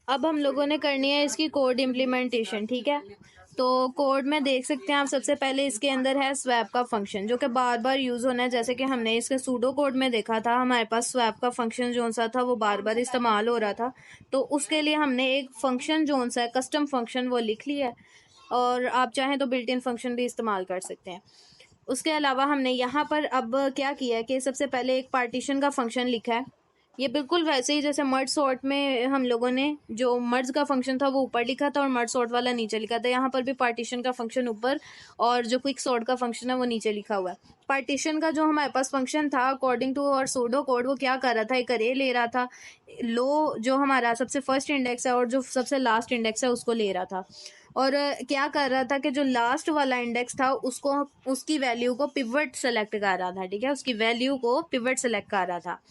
अब हम लोगों ने करनी है इसकी कोड इम्प्लीमेंटेशन, ठीक है। तो कोड में देख सकते हैं आप, सबसे पहले इसके अंदर है स्वैप का फंक्शन जो कि बार बार यूज़ होना है। जैसे कि हमने इसके सूडो कोड में देखा था, हमारे पास स्वैप का फंक्शन जो सा था वो बार बार इस्तेमाल हो रहा था, तो उसके लिए हमने एक फंक्शन जो सा है कस्टम फंक्शन वो लिख लिया है, और आप चाहें तो बिल्ट इन फंक्शन भी इस्तेमाल कर सकते हैं। उसके अलावा हमने यहाँ पर अब क्या किया है कि सबसे पहले एक पार्टीशन का फंक्शन लिखा है। ये बिल्कुल वैसे ही जैसे मर्ज सॉर्ट में हम लोगों ने जो मर्ज का फंक्शन था वो ऊपर लिखा था और मर्ज सॉर्ट वाला नीचे लिखा था, यहाँ पर भी पार्टीशन का फंक्शन ऊपर और जो क्विक सॉर्ट का फंक्शन है वो नीचे लिखा हुआ है। पार्टीशन का जो हमारे पास फंक्शन था अकॉर्डिंग टू और सूडो कोड, वो क्या कर रहा था, एक अरे ले रहा था, लो जो हमारा सबसे फर्स्ट इंडेक्स है और जो सबसे लास्ट इंडेक्स है उसको ले रहा था, और क्या कर रहा था कि जो लास्ट वाला इंडेक्स था उसको, उसकी वैल्यू को पिवट सेलेक्ट कर रहा था, ठीक है, उसकी वैल्यू को पिवट सेलेक्ट कर रहा था।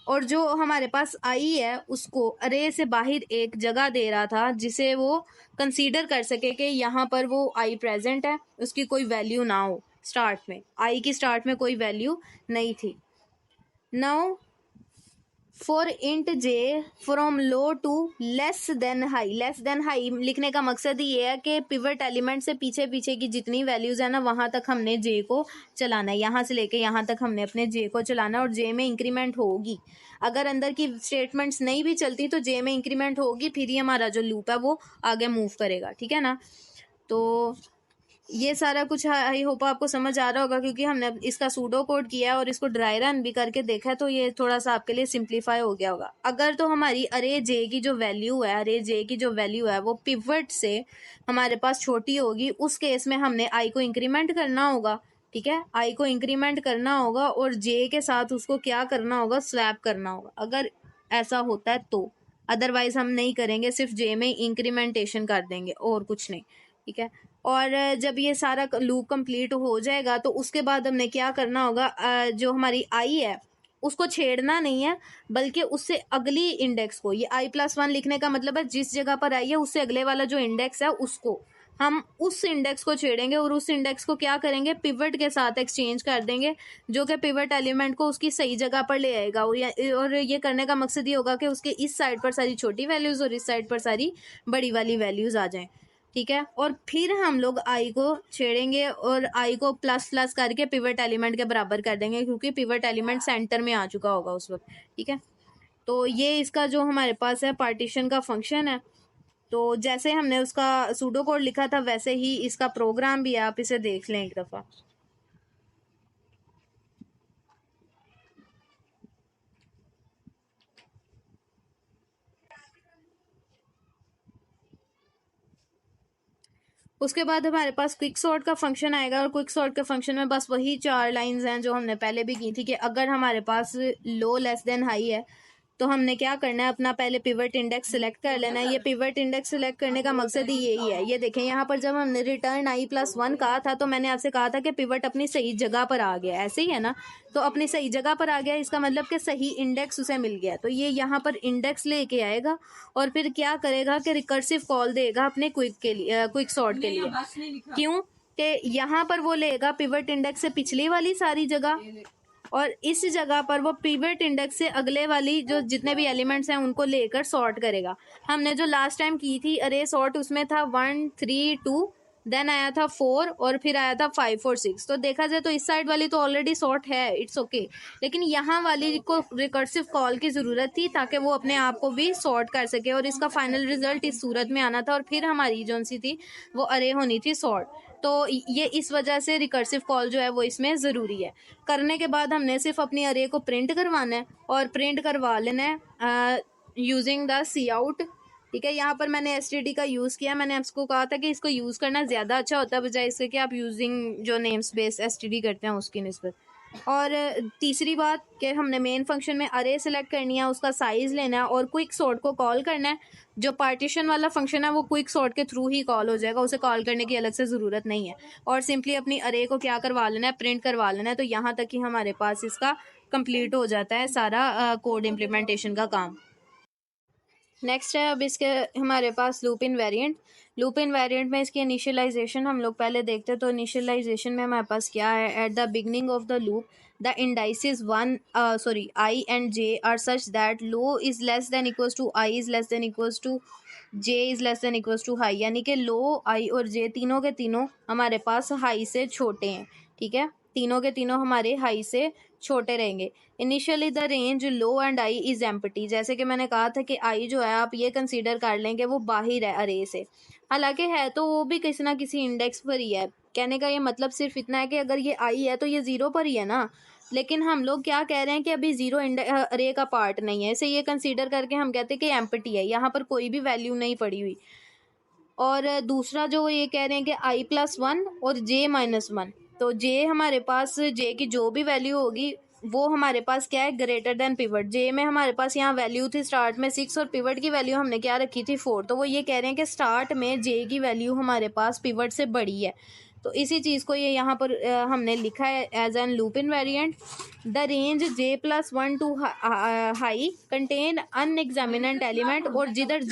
और जो हमारे पास आई है उसको अरे से बाहर एक जगह दे रहा था जिसे वो कंसीडर कर सके कि यहाँ पर वो आई प्रेजेंट है, उसकी कोई वैल्यू ना हो। स्टार्ट में आई की स्टार्ट में कोई वैल्यू नहीं थी। Now for int j from low to less than high, less than high लिखने का मकसद ये है कि पिवट एलिमेंट से पीछे पीछे की जितनी वैल्यूज है ना वहां तक हमने जे को चलाना है, यहाँ से लेके यहाँ तक हमने अपने जे को चलाना है, और जे में इंक्रीमेंट होगी। अगर अंदर की स्टेटमेंट्स नहीं भी चलती तो जे में इंक्रीमेंट होगी, फिर ही हमारा जो लूप है वो आगे मूव करेगा, ठीक है ना। तो ये सारा कुछ आई होप आपको समझ आ रहा होगा, क्योंकि हमने इसका सूडो कोड किया है और इसको ड्राई रन भी करके देखा है, तो ये थोड़ा सा आपके लिए सिंप्लीफाई हो गया होगा। अगर तो हमारी अरे जे की जो वैल्यू है, अरे जे की जो वैल्यू है वो पिवट से हमारे पास छोटी होगी, उस केस में हमने आई को इंक्रीमेंट करना होगा, ठीक है, आई को इंक्रीमेंट करना होगा और जे के साथ उसको क्या करना होगा, स्वैप करना होगा, अगर ऐसा होता है तो। अदरवाइज हम नहीं करेंगे, सिर्फ जे में इंक्रीमेंटेशन कर देंगे और कुछ नहीं, ठीक है। और जब ये सारा लूप कंप्लीट हो जाएगा तो उसके बाद हमने क्या करना होगा, जो हमारी आई है उसको छेड़ना नहीं है, बल्कि उससे अगली इंडेक्स को, ये i+1 लिखने का मतलब है जिस जगह पर आई है उससे अगले वाला जो इंडेक्स है उसको हम उस इंडेक्स को छेड़ेंगे, और उस इंडेक्स को क्या करेंगे, पिवट के साथ एक्सचेंज कर देंगे, जो कि पिवट एलिमेंट को उसकी सही जगह पर ले आएगा। और ये करने का मकसद ये होगा कि उसके इस साइड पर सारी छोटी वैल्यूज और इस साइड पर सारी बड़ी वाली वैल्यूज आ जाएं, ठीक है। और फिर हम लोग आई को छेड़ेंगे और आई को प्लस प्लस करके पिवट एलिमेंट के बराबर कर देंगे, क्योंकि पिवट एलिमेंट सेंटर में आ चुका होगा उस वक्त, ठीक है। तो ये इसका जो हमारे पास है पार्टीशन का फंक्शन है। तो जैसे हमने उसका सूडो कोड लिखा था वैसे ही इसका प्रोग्राम भी है, आप इसे देख लें एक दफ़ा। उसके बाद हमारे पास क्विक सॉर्ट का फंक्शन आएगा, और क्विक सॉर्ट के फंक्शन में बस वही 4 लाइंस हैं जो हमने पहले भी की थी, कि अगर हमारे पास लो लेस देन हाई है तो हमने क्या करना है, अपना पहले पिवट इंडेक्स सिलेक्ट कर लेना है। ये पिवट इंडेक्स सिलेक्ट करने का मकसद ही यही है। ये देखें यहाँ पर जब हमने रिटर्न i+1 कहा था तो मैंने आपसे कहा था कि पिवट अपनी सही जगह पर आ गया, ऐसे ही है ना। तो अपनी सही जगह पर आ गया इसका मतलब कि सही इंडेक्स उसे मिल गया, तो ये यहाँ पर इंडेक्स लेके आएगा और फिर क्या करेगा कि रिकर्सिव कॉल देगा अपने क्विक के लिए, क्विक सॉर्ट के लिए। क्यों कि यहाँ पर वो लेगा पिवट इंडेक्स से पिछली वाली सारी जगह, और इस जगह पर वो पिवट इंडेक्स से अगले वाली जो जितने भी एलिमेंट्स हैं उनको लेकर सॉर्ट करेगा। हमने जो लास्ट टाइम की थी अरे सॉर्ट, उसमें था 1 3 2, देन आया था 4 और फिर आया था 5 4 6। तो देखा जाए तो इस साइड वाली तो ऑलरेडी सॉर्ट है, इट्स ओके, लेकिन यहाँ वाली को रिकर्सिव कॉल की ज़रूरत थी ताकि वो अपने आप को भी सॉर्ट कर सके, और इसका फाइनल रिजल्ट इस सूरत में आना था, और फिर हमारी जो सी थी वो अरे होनी थी सॉर्ट। तो ये इस वजह से रिकर्सिव कॉल जो है वो इसमें ज़रूरी है। करने के बाद हमने सिर्फ अपनी अरे को प्रिंट करवाना है, और प्रिंट करवा लेना है यूजिंग द सी आउट, ठीक है। यहाँ पर मैंने std का यूज़ किया, मैंने आपको कहा था कि इसको यूज़ करना ज़्यादा अच्छा होता है बजाय इसके कि आप यूजिंग जो नेम स्पेस std करते हैं उसकी निस्बत। और तीसरी बात कि हमने मेन फंक्शन में अरे सेलेक्ट करनी है, उसका साइज़ लेना है और क्विक सॉर्ट को कॉल करना है। जो पार्टीशन वाला फंक्शन है वो क्विक सॉर्ट के थ्रू ही कॉल हो जाएगा, उसे कॉल करने की अलग से ज़रूरत नहीं है। और सिंपली अपनी अरे को क्या करवा लेना है, प्रिंट करवा लेना है। तो यहाँ तक ही हमारे पास इसका कंप्लीट हो जाता है सारा कोड इम्प्लीमेंटेशन का काम। नेक्स्ट है अब इसके हमारे पास loop invariant. Loop invariant में इसकी इनिशियलाइजेशन हम लोग पहले देखते हैं। तो इनिशियलाइजेशन में हमारे पास क्या है, at the beginning of the loop the indices I and j are such that low is less than equals to I is less than equals to j is less than equals to high, यानी कि लो आई और जे तीनों के तीनों हमारे पास high से छोटे हैं, ठीक है, तीनों के तीनों हमारे हाई से छोटे रहेंगे। Initially the range low and I is empty, जैसे कि मैंने कहा था कि आई जो है आप ये कंसीडर कर लेंगे वो बाहर है अरे से, हालांकि है तो वो भी किसी ना किसी इंडेक्स पर ही है। कहने का ये मतलब सिर्फ इतना है कि अगर ये आई है तो ये ज़ीरो पर ही है ना, लेकिन हम लोग क्या कह रहे हैं कि अभी ज़ीरो अरे का पार्ट नहीं है, इसे ये कंसीडर करके हम कहते हैं कि एम्प्टी है, यहाँ पर कोई भी वैल्यू नहीं पड़ी हुई। और दूसरा जो ये कह रहे हैं कि आई प्लस वन और जे माइनस वन, तो जे हमारे पास जे की जो भी वैल्यू होगी वो हमारे पास क्या है, ग्रेटर देन पिवट। जे में हमारे पास यहाँ वैल्यू थी स्टार्ट में 6 और पिवट की वैल्यू हमने क्या रखी थी 4, तो वो ये कह रहे हैं कि स्टार्ट में जे की वैल्यू हमारे पास पिवट से बड़ी है। तो इसी चीज़ को ये यहाँ पर हमने लिखा है as an loop invariant. The range j plus one to high contain unexamined element, और जिधर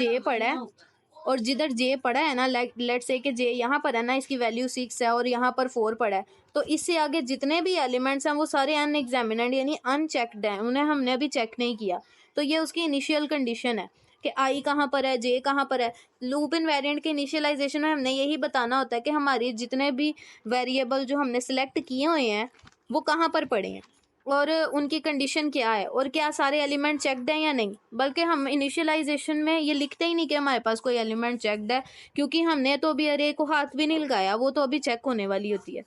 जे पड़ा है ना, लेट से कि जे यहाँ पर है ना, इसकी वैल्यू 6 है और यहाँ पर 4 पड़ा है, तो इससे आगे जितने भी एलिमेंट्स हैं वो सारे अनएग्जामिनेंट यानी अनचेक्ड हैं, उन्हें हमने अभी चेक नहीं किया। तो ये उसकी इनिशियल कंडीशन है कि आई कहाँ पर है, जे कहाँ पर है। लूप इन वेरिएंट के इनिशियलाइजेशन में हमने यही बताना होता है कि हमारी जितने भी वेरिएबल जो हमने सिलेक्ट किए हुए हैं वो कहाँ पर पड़े हैं और उनकी कंडीशन क्या है और क्या सारे एलिमेंट चेक्ड हैं या नहीं। बल्कि हम इनिशियलाइजेशन में ये लिखते ही नहीं कि हमारे पास कोई एलिमेंट चेक्ड है, क्योंकि हमने तो अभी अरे को हाथ भी नहीं लगाया, वो तो अभी चेक होने वाली होती है।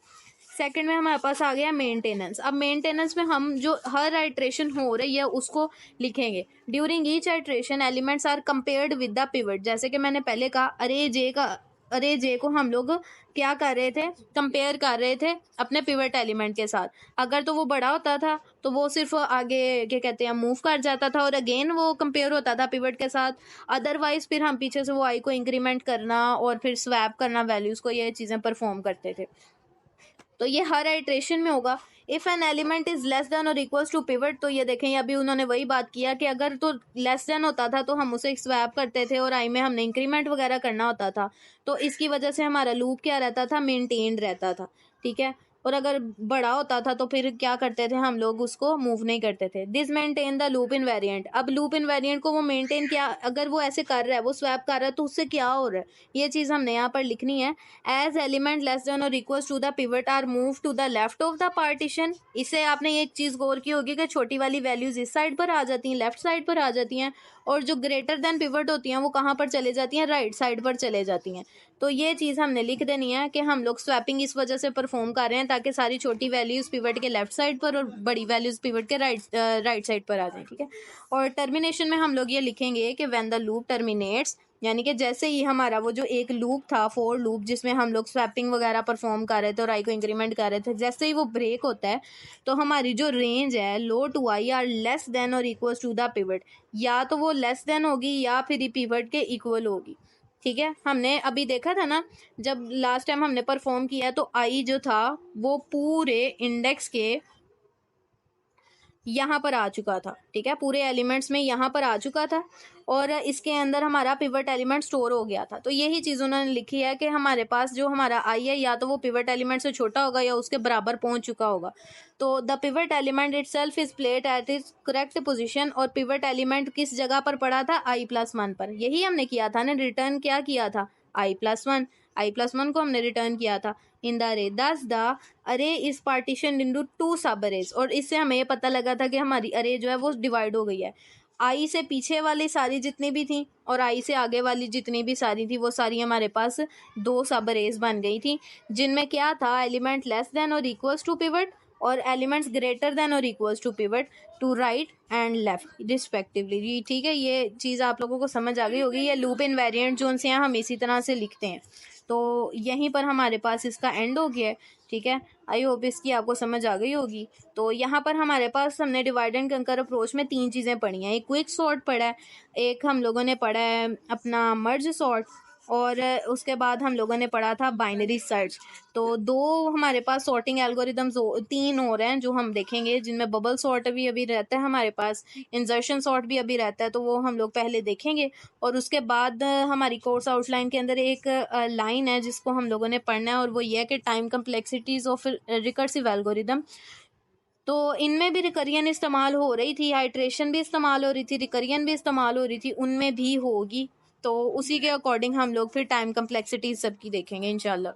सेकंड में हमारे पास आ गया मेंटेनेंस। अब मेंटेनेंस में हम जो हर आइट्रेशन हो रही है उसको लिखेंगे। During each iteration elements are compared with the pivot, जैसे कि मैंने पहले कहा अरे जे को हम लोग क्या कर रहे थे, कंपेयर कर रहे थे अपने पिवट एलिमेंट के साथ। अगर तो वो बड़ा होता था तो वो सिर्फ आगे क्या कहते हैं मूव कर जाता था और अगेन वो कंपेयर होता था पिवट के साथ, अदरवाइज फिर हम पीछे से वो आई को इंक्रीमेंट करना और फिर स्वैप करना वैल्यूज़ को, ये चीज़ें परफॉर्म करते थे। तो ये हर आइट्रेशन में होगा। If an element is less than और इक्वल्स टू पिवट, तो ये देखें अभी उन्होंने वही बात किया कि अगर तो लेस देन होता था तो हम उसे स्वैप करते थे और आई में हमने इंक्रीमेंट वगैरह करना होता था, तो इसकी वजह से हमारा लूप क्या रहता था, मेंटेन्ड रहता था, ठीक है। और अगर बड़ा होता था तो फिर क्या करते थे हम लोग, उसको मूव नहीं करते थे। This maintain the loop in variant. अब लूप इन वेरिएंट को वो मेंटेन क्या, अगर वो ऐसे कर रहा है, वो स्वैप कर रहा है, तो उससे क्या हो रहा है, ये चीज़ हमने यहाँ पर लिखनी है। एज एलिमेंट लेस देन और equals to the pivot are move to the left of the partition. इससे आपने एक चीज़ गौर की होगी कि छोटी वाली वैल्यूज इस साइड पर आ जाती हैं, लेफ्ट साइड पर आ जाती हैं, और जो ग्रेटर देन पिवट होती हैं वो कहाँ पर चले जाती हैं, राइट साइड पर चले जाती हैं। तो ये चीज़ हमने लिख देनी है कि हम लोग स्वैपिंग इस वजह से परफॉर्म कर रहे हैं ताकि सारी छोटी वैल्यूज़ पिवट के लेफ्ट साइड पर और बड़ी वैल्यूज़ पिवट के राइट साइड पर आ जाएं, ठीक है। और टर्मिनेशन में हम लोग ये लिखेंगे कि व्हेन द लूप टर्मिनेट्स, यानी कि जैसे ही हमारा वो जो एक लूप था फोर लूप जिसमें हम लोग स्वैपिंग वगैरह परफॉर्म कर रहे थे और आई को इंक्रीमेंट कर रहे थे, जैसे ही वो ब्रेक होता है तो हमारी जो रेंज है low to i are less than और इक्वल्स टू द पिवट, या तो वो लेस देन होगी या फिर पिवट के इक्वल होगी, ठीक है। हमने अभी देखा था ना, जब लास्ट टाइम हमने परफॉर्म किया तो आई जो था वो पूरे इंडेक्स के यहाँ पर आ चुका था, ठीक है, पूरे एलिमेंट्स में यहाँ पर आ चुका था और इसके अंदर हमारा पिवट एलिमेंट स्टोर हो गया था। तो यही चीज़ उन्होंने लिखी है कि हमारे पास जो हमारा आई है या तो वो पिवट एलिमेंट से छोटा होगा या उसके बराबर पहुँच चुका होगा। तो the pivot element it self is plate at is correct position, और पिवट एलिमेंट किस जगह पर पड़ा था, आई प्लस वन पर। यही हमने किया था ना, रिटर्न क्या किया था, आई प्लस वन को हमने रिटर्न किया था इन द अरे। दस द अरे इज पार्टीशन इनटू टू सब अरेज, और इससे हमें ये पता लगा था कि हमारी अरे जो है वो डिवाइड हो गई है। आई से पीछे वाली सारी जितनी भी थी और आई से आगे वाली जितनी भी सारी थी वो सारी हमारे पास दो सब अरेज बन गई थी, जिनमें क्या था, एलिमेंट लेस देन और इक्वल्स टू पिवट और एलिमेंट्स ग्रेटर देन और equals to pivot to right and left respectively. ठीक है, ये चीज़ आप लोगों को समझ आ गई होगी। ये लूप इनवेरिएंट जो उनसे हम इसी तरह से लिखते हैं। तो यहीं पर हमारे पास इसका एंड हो गया है, ठीक है। आई होप इसकी आपको समझ आ गई होगी। तो यहाँ पर हमारे पास हमने डिवाइड एंड कंकर अप्रोच में तीन चीज़ें पढ़ी हैं। एक क्विक सॉर्ट पढ़ा है, एक हम लोगों ने पढ़ा है अपना मर्ज सॉर्ट, और उसके बाद हम लोगों ने पढ़ा था बाइनरी सर्च। तो दो हमारे पास सॉर्टिंग एल्गोरिदम्स तीन और हैं जो हम देखेंगे, जिनमें बबल सॉर्ट भी अभी रहता है हमारे पास, इंसर्शन सॉर्ट भी अभी रहता है, तो वो हम लोग पहले देखेंगे। और उसके बाद हमारी कोर्स आउटलाइन के अंदर एक लाइन है जिसको हम लोगों ने पढ़ना है, और वो ये है कि time complexities of recursive algorithm. तो इनमें भी रिकरियन इस्तेमाल हो रही थी, हाइड्रेशन भी इस्तेमाल हो रही थी, रिकरियन भी इस्तेमाल हो रही थी, उनमें भी होगी। तो उसी के अकॉर्डिंग हम लोग फिर टाइम कम्प्लेक्सिटी सबकी देखेंगे इंशाल्लाह।